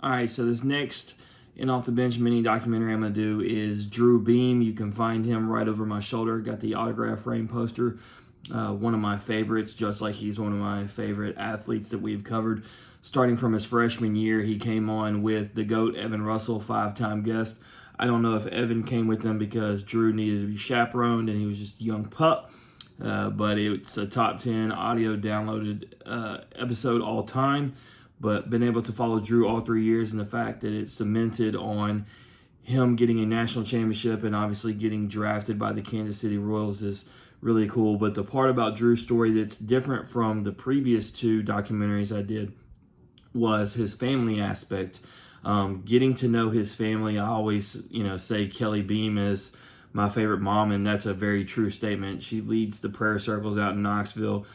All right, so this next in Off the Bench mini documentary I'm going to do is Drew Beam. You can find him right over my shoulder. Got the autograph frame poster. One of my favorites, just like he's one of my favorite athletes that we've covered. Starting from his freshman year, he came on with the GOAT, Evan Russell, 5-time guest. I don't know if Evan came with them because Drew needed to be chaperoned and he was just a young pup. But it's a top 10 audio downloaded episode all time. But been able to follow Drew all 3 years, and the fact that it cemented on him getting a national championship and obviously getting drafted by the Kansas City Royals is really cool. But the part about Drew's story that's different from the previous 2 documentaries I did was his family aspect. Getting to know his family. I always, say Kelly Beam is my favorite mom, and that's a very true statement. She leads the prayer circles out in Knoxville.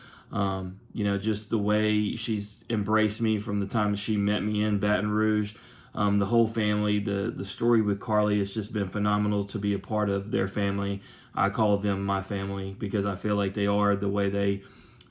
Just the way she's embraced me from the time she met me in Baton Rouge. The whole family, the story with Carly has just been phenomenal to be a part of their family. I call them my family because I feel like they are the way they,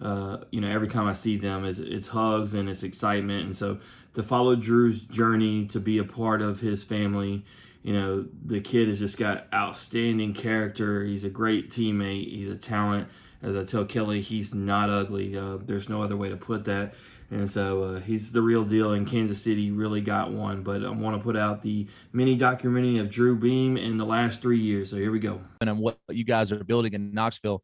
every time I see them, it's hugs and it's excitement. And so to follow Drew's journey, to be a part of his family, the kid has just got outstanding character. He's a great teammate. He's a talent. As I tell Kelly, he's not ugly. There's no other way to put that. And so he's the real deal, and Kansas City really got one. But I want to put out the mini documentary of Drew Beam in the last 3 years. So here we go. And what you guys are building in Knoxville.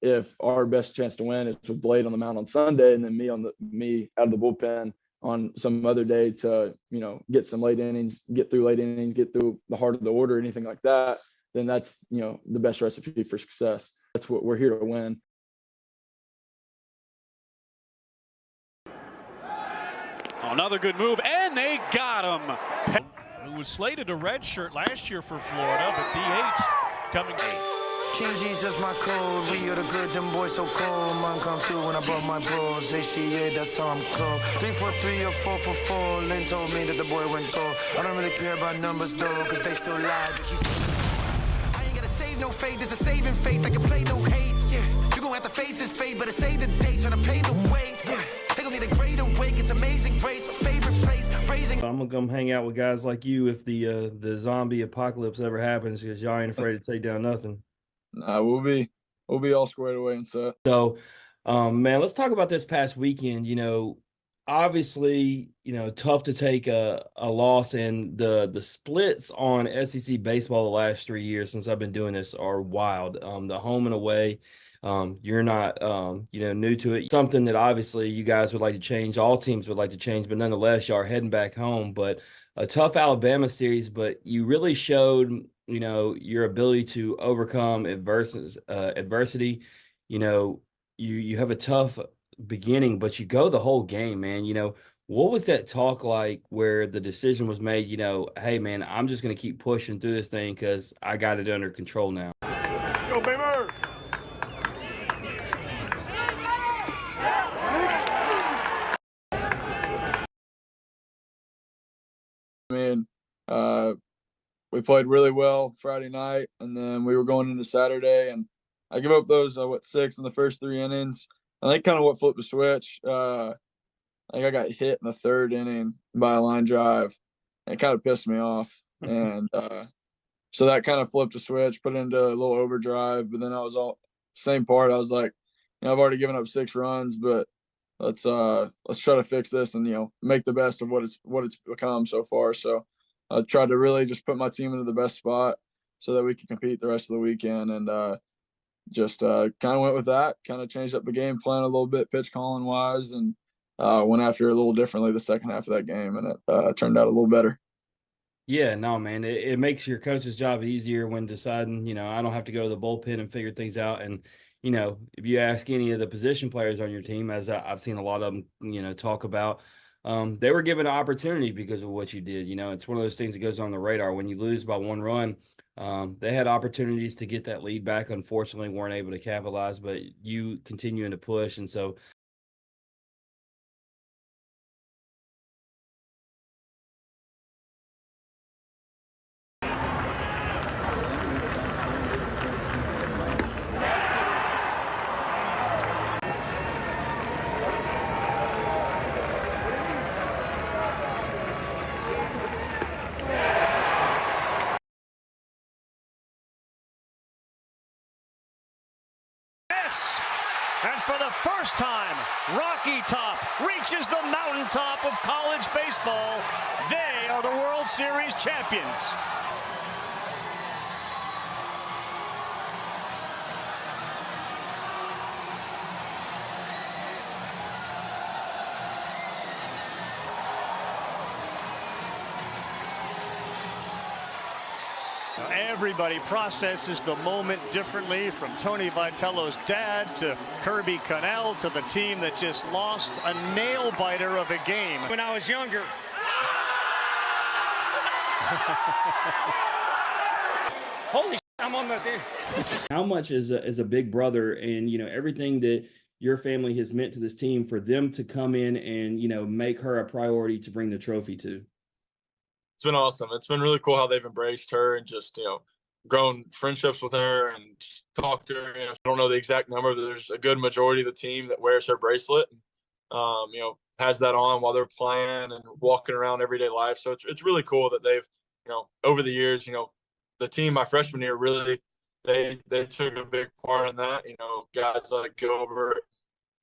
If our best chance to win is with Blade on the mound on Sunday, and then me out of the bullpen on some other day to, get some late innings, get through the heart of the order, anything like that, then that's, the best recipe for success. That's what we're here to win. Another good move, and they got him. Who was slated to redshirt last year for Florida, but DH'd coming. King G's just my code. We are the good, them boys so cold. Man come through when I brought my bros. ACA, that's how I'm close. 3-4-3 or 4-4-4. Lynn told me that the boy went gold. I don't really care about numbers though, cause they still lie. I ain't gotta save no fate, there's a saving faith. I can play no hate. Yeah, you gon' have to face this fate, but it's the day, tryna pay the way. Yeah, they gon' need a greater wake. It's amazing grace, favorite place, praising. I'm gonna come hang out with guys like you if the zombie apocalypse ever happens, because y'all ain't afraid to take down nothing. Nah, we'll be all squared away and stuff. So, man, let's talk about this past weekend. Obviously, tough to take a loss, and the splits on SEC baseball the last 3 years since I've been doing this are wild. The home and away, you're not, new to it. Something that obviously you guys would like to change. All teams would like to change, but nonetheless, y'all are heading back home. But a tough Alabama series, but you really showed, your ability to overcome adversity. You have a tough beginning, but you go the whole game, man. What was that talk like where the decision was made, hey, man, I'm just going to keep pushing through this thing because I got it under control now? Go, Beamer! We played really well Friday night, and then we were going into Saturday, and I give up those 6 in the first 3 innings. I think kind of what flipped the switch. I think I got hit in the 3rd inning by a line drive, and it kind of pissed me off. And so that kind of flipped the switch, put it into a little overdrive. But then I was same part. I was like, I've already given up 6 runs, but let's try to fix this and make the best of what it's become so far. So I tried to really just put my team into the best spot so that we could compete the rest of the weekend, and just kind of went with that, kind of changed up the game plan a little bit, pitch calling wise, and went after it a little differently the second half of that game, and it turned out a little better. Yeah, no, man, it makes your coach's job easier when deciding, I don't have to go to the bullpen and figure things out. And, if you ask any of the position players on your team, as I've seen a lot of them, talk about, they were given an opportunity because of what you did. It's one of those things that goes on the radar. When you lose by 1 run, they had opportunities to get that lead back. Unfortunately, weren't able to capitalize, but you continuing to push. And so for the first time, Rocky Top reaches the mountaintop of college baseball. They are the World Series champions. Everybody processes the moment differently, from Tony Vitello's dad to Kirby Connell to the team that just lost a nail-biter of a game. When I was younger. Holy shit, I'm on that thing. How much is a big brother, and, you know, everything that your family has meant to this team, for them to come in and, you know, make her a priority to bring the trophy to? It's been awesome. It's been really cool how they've embraced her and just, you know, grown friendships with her and just talked to her. You know, I don't know the exact number, but there's a good majority of the team that wears her bracelet, you know, has that on while they're playing and walking around everyday life. So it's really cool that they've, you know, over the years, you know, the team my freshman year really, they took a big part in that. You know, guys like Gilbert,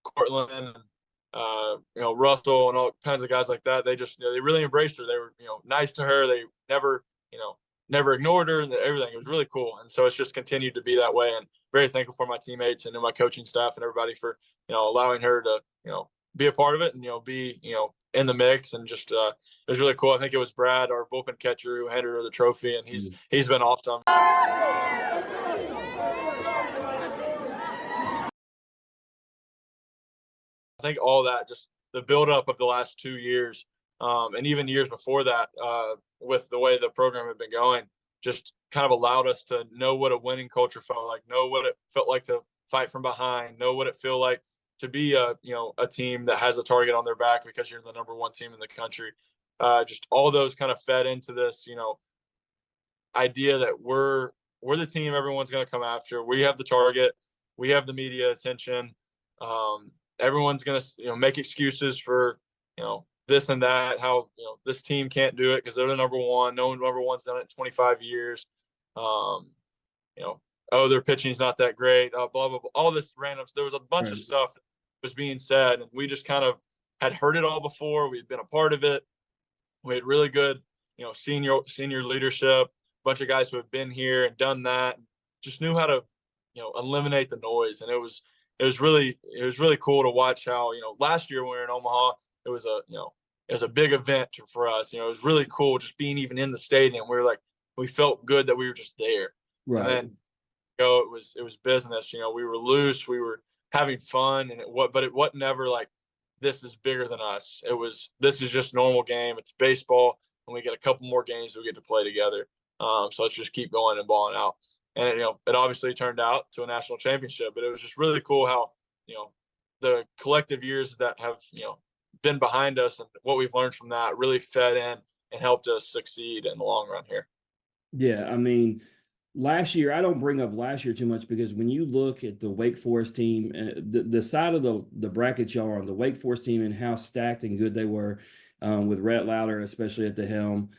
Cortland, you know, Russell and all kinds of guys like that. They just, you know, they really embraced her. They were, you know, nice to her. They never, you know, never ignored her and everything. It was really cool. And so it's just continued to be that way. And very thankful for my teammates and my coaching staff and everybody for, you know, allowing her to, you know, be a part of it and, you know, be, you know, in the mix. And just, it was really cool. I think it was Brad, our bullpen catcher, who handed her the trophy, and he's been awesome. I think all that, just the buildup of the last 2 years, and even years before that, with the way the program had been going, just kind of allowed us to know what a winning culture felt like, know what it felt like to fight from behind, know what it felt like to be a, you know, a team that has a target on their back because you're the number one team in the country. Just all those kind of fed into this, you know, idea that we're the team everyone's going to come after. We have the target. We have the media attention. Everyone's going to, you know, make excuses for, you know, this and that, how, you know, this team can't do it because they're the number one. No one number one's done it in 25 years. You know, oh, their pitching's not that great. Blah, blah, blah. All this random. There was a bunch of stuff that was being said, and we just kind of had heard it all before. We'd been a part of it. We had really good, you know, senior leadership, a bunch of guys who had been here and done that, just knew how to, you know, eliminate the noise. And it was really cool to watch how, you know, last year when we were in Omaha, it was a big event for us. You know, it was really cool just being even in the stadium. We felt good that we were just there. Right. And then, you know, it was business. You know, we were loose, we were having fun, and but it wasn't ever like, this is bigger than us. This is just normal game. It's baseball, and we get a couple more games that we get to play together. So let's just keep going and balling out. And, you know, it obviously turned out to a national championship, but it was just really cool how, you know, the collective years that have, you know, been behind us and what we've learned from that really fed in and helped us succeed in the long run here. Yeah. I mean, last year, I don't bring up last year too much because when you look at the Wake Forest team, the side of the bracket y'all are on, the Wake Forest team, and how stacked and good they were, with Rhett Lauder, especially at the helm,